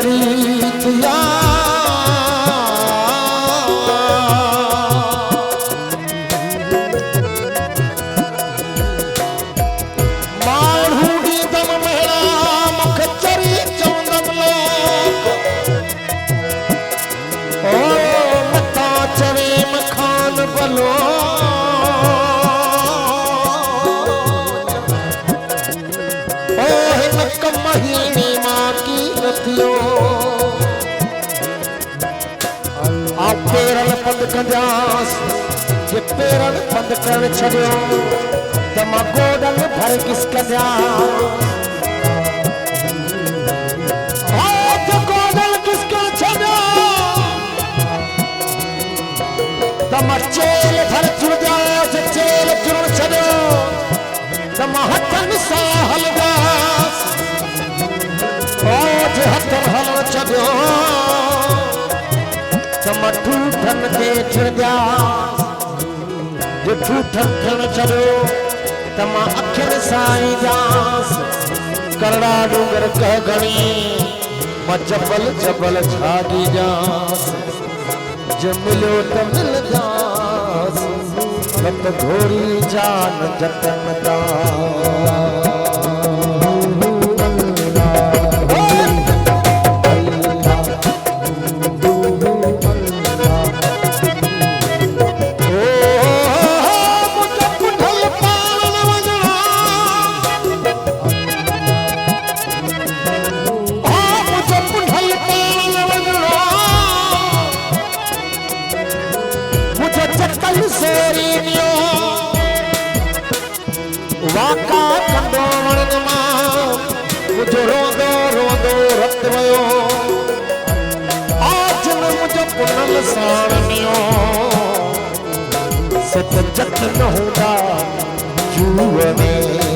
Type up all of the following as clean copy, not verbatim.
प्रीत माण्हू दम मेरा मुख चरी चवंदन लोग ओ मता चवे मखान भलो ओ हिन कमहीने मां की नथियो आप पेरन बंद कंदास जे पेरन बंद कर छड़ियो त मां गोडन भर किस कंदा आज गोडन किस कर छड़ियो त मां चेल भर जुड़ा जे चेल जुड़ छड़ियो त मां हथन सा हलवास आज हथन हल छड़ियो तमा ठूठन के छिड़िया जो ठूठन थियण छड़ियो तमा अखियुनि सां ई ॼास करड़ा डूंगर कह घणी मां जबल जबल छाड़ी ॼास जे मिलियो त मिलंदास न त घोड़ी जान जतन दा वाका कंदो वणन मां मुझो रोंदो रोंदो रत वयो आज न मुझो पुनल साणनियो सत जत न हूंदा जूअ में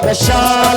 कशाल